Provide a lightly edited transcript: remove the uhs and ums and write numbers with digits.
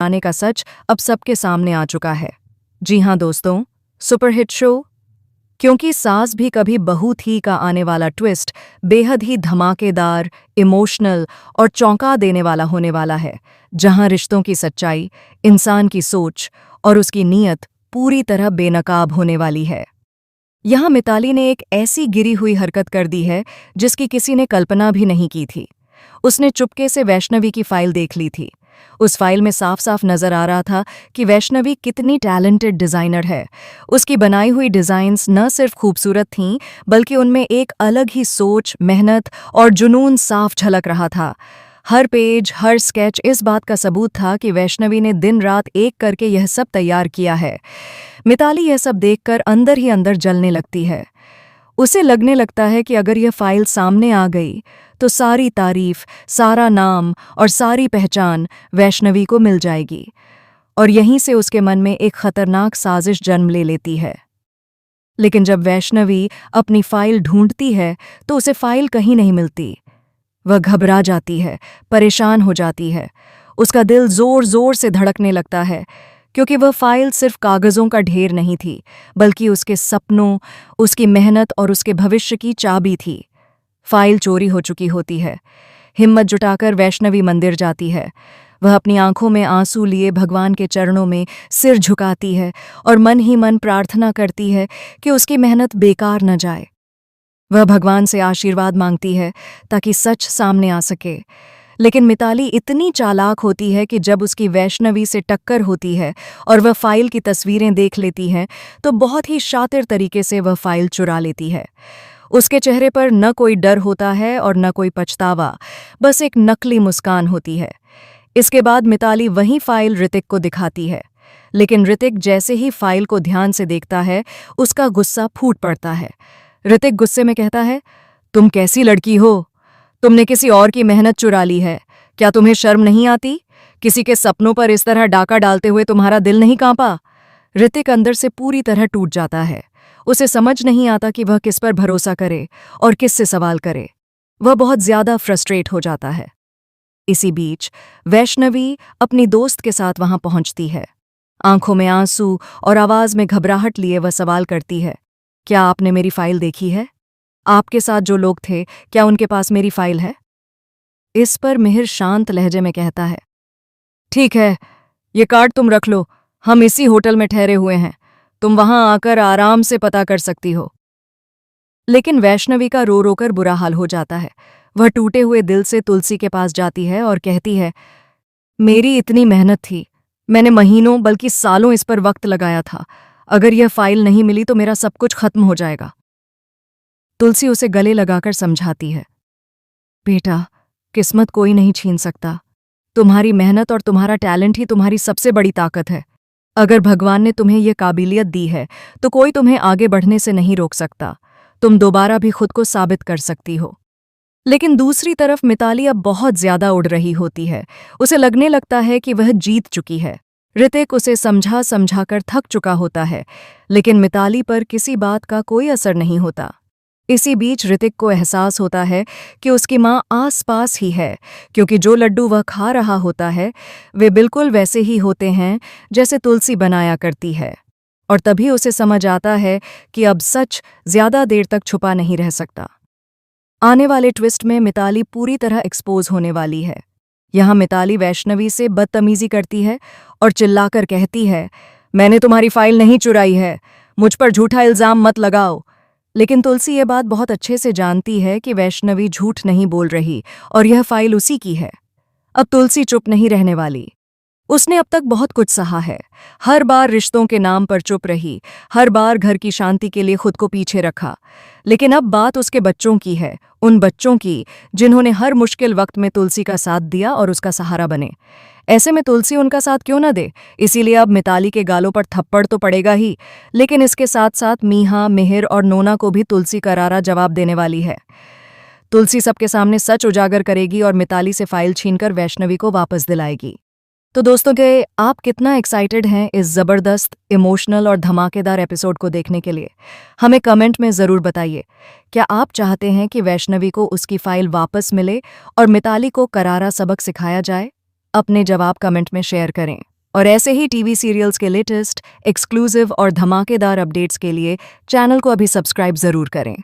आने का सच अब सबके सामने आ चुका है। जी हाँ दोस्तों, सुपरहिट शो क्योंकि सास भी कभी बहू थी का आने वाला ट्विस्ट बेहद ही धमाकेदार, इमोशनल और चौंका देने वाला होने वाला है, जहां रिश्तों की सच्चाई, इंसान की सोच और उसकी नीयत पूरी तरह बेनकाब होने वाली है। यहाँ मिताली ने एक ऐसी गिरी हुई हरकत कर दी है जिसकी किसी ने कल्पना भी नहीं की थी। उसने चुपके से वैष्णवी की फाइल देख ली थी। उस फाइल में साफ साफ नजर आ रहा था कि वैष्णवी कितनी टैलेंटेड डिजाइनर है। उसकी बनाई हुई डिजाइन्स न सिर्फ खूबसूरत थीं, बल्कि उनमें एक अलग ही सोच, मेहनत और जुनून साफ झलक रहा था। हर पेज, हर स्केच इस बात का सबूत था कि वैष्णवी ने दिन रात एक करके यह सब तैयार किया है। मिताली यह सब देखकर अंदर ही अंदर जलने लगती है। उसे लगने लगता है कि अगर यह फाइल सामने आ गई तो सारी तारीफ, सारा नाम और सारी पहचान वैष्णवी को मिल जाएगी, और यहीं से उसके मन में एक खतरनाक साजिश जन्म ले लेती है। लेकिन जब वैष्णवी अपनी फाइल ढूंढती है तो उसे फाइल कहीं नहीं मिलती। वह घबरा जाती है, परेशान हो जाती है। उसका दिल जोर जोर से धड़कने लगता है, क्योंकि वह फाइल सिर्फ कागजों का ढेर नहीं थी, बल्कि उसके सपनों, उसकी मेहनत और उसके भविष्य की चाबी थी। फाइल चोरी हो चुकी होती है। हिम्मत जुटाकर वैष्णवी मंदिर जाती है। वह अपनी आंखों में आंसू लिए भगवान के चरणों में सिर झुकाती है और मन ही मन प्रार्थना करती है कि उसकी मेहनत बेकार न जाए। वह भगवान से आशीर्वाद मांगती है ताकि सच सामने आ सके। लेकिन मिताली इतनी चालाक होती है कि जब उसकी वैष्णवी से टक्कर होती है और वह फाइल की तस्वीरें देख लेती है तो बहुत ही शातिर तरीके से वह फाइल चुरा लेती है। उसके चेहरे पर न कोई डर होता है और न कोई पछतावा, बस एक नकली मुस्कान होती है। इसके बाद मिताली वही फाइल ऋतिक को दिखाती है, लेकिन ऋतिक जैसे ही फाइल को ध्यान से देखता है, उसका गुस्सा फूट पड़ता है। ऋतिक गुस्से में कहता है, तुम कैसी लड़की हो? तुमने किसी और की मेहनत चुरा ली है। क्या तुम्हें शर्म नहीं आती? किसी के सपनों पर इस तरह डाका डालते हुए तुम्हारा दिल नहीं कांपा? ऋतिक अंदर से पूरी तरह टूट जाता है। उसे समझ नहीं आता कि वह किस पर भरोसा करे और किस से सवाल करे। वह बहुत ज्यादा फ्रस्ट्रेट हो जाता है। इसी बीच वैष्णवी अपनी दोस्त के साथ वहां पहुंचती है। आंखों में आंसू और आवाज में घबराहट लिए वह सवाल करती है, क्या आपने मेरी फाइल देखी है? आपके साथ जो लोग थे, क्या उनके पास मेरी फाइल है? इस पर मिहिर शांत लहजे में कहता है, ठीक है, ये कार्ड तुम रख लो, हम इसी होटल में ठहरे हुए हैं, तुम वहां आकर आराम से पता कर सकती हो। लेकिन वैष्णवी का रो रो कर बुरा हाल हो जाता है। वह टूटे हुए दिल से तुलसी के पास जाती है और कहती है, मेरी इतनी मेहनत थी, मैंने महीनों बल्कि सालों इस पर वक्त लगाया था। अगर यह फाइल नहीं मिली तो मेरा सब कुछ खत्म हो जाएगा। तुलसी उसे गले लगाकर समझाती है, बेटा, किस्मत कोई नहीं छीन सकता। तुम्हारी मेहनत और तुम्हारा टैलेंट ही तुम्हारी सबसे बड़ी ताकत है। अगर भगवान ने तुम्हें यह काबिलियत दी है तो कोई तुम्हें आगे बढ़ने से नहीं रोक सकता। तुम दोबारा भी खुद को साबित कर सकती हो। लेकिन दूसरी तरफ मिताली अब बहुत ज्यादा उड़ रही होती है। उसे लगने लगता है कि वह जीत चुकी है। ऋतिक उसे समझा समझाकर थक चुका होता है, लेकिन मिताली पर किसी बात का कोई असर नहीं होता। इसी बीच ऋतिक को एहसास होता है कि उसकी माँ आस-पास ही है, क्योंकि जो लड्डू वह खा रहा होता है वे बिल्कुल वैसे ही होते हैं जैसे तुलसी बनाया करती है। और तभी उसे समझ आता है कि अब सच ज्यादा देर तक छुपा नहीं रह सकता। आने वाले ट्विस्ट में मिताली पूरी तरह एक्सपोज होने वाली है। यहाँ मिताली वैष्णवी से बदतमीजी करती है और चिल्लाकर कहती है, मैंने तुम्हारी फाइल नहीं चुराई है, मुझ पर झूठा इल्जाम मत लगाओ। लेकिन तुलसी ये बात बहुत अच्छे से जानती है कि वैष्णवी झूठ नहीं बोल रही और यह फाइल उसी की है। अब तुलसी चुप नहीं रहने वाली। उसने अब तक बहुत कुछ सहा है। हर बार रिश्तों के नाम पर चुप रही, हर बार घर की शांति के लिए खुद को पीछे रखा। लेकिन अब बात उसके बच्चों की है, उन बच्चों की जिन्होंने हर मुश्किल वक्त में तुलसी का साथ दिया और उसका सहारा बने। ऐसे में तुलसी उनका साथ क्यों न दे? इसीलिए अब मिताली के गालों पर थप्पड़ तो पड़ेगा ही, लेकिन इसके साथ साथ मीहा, मिहिर और नोना को भी तुलसी करारा जवाब देने वाली है। तुलसी सबके सामने सच उजागर करेगी और मिताली से फाइल छीनकर वैष्णवी को वापस दिलाएगी। तो दोस्तों के आप कितना एक्साइटेड हैं इस ज़बरदस्त, इमोशनल और धमाकेदार एपिसोड को देखने के लिए? हमें कमेंट में ज़रूर बताइए। क्या आप चाहते हैं कि वैष्णवी को उसकी फाइल वापस मिले और मिताली को करारा सबक सिखाया जाए? अपने जवाब कमेंट में शेयर करें। और ऐसे ही टीवी सीरियल्स के लेटेस्ट, एक्सक्लूसिव और धमाकेदार अपडेट्स के लिए चैनल को अभी सब्सक्राइब ज़रूर करें।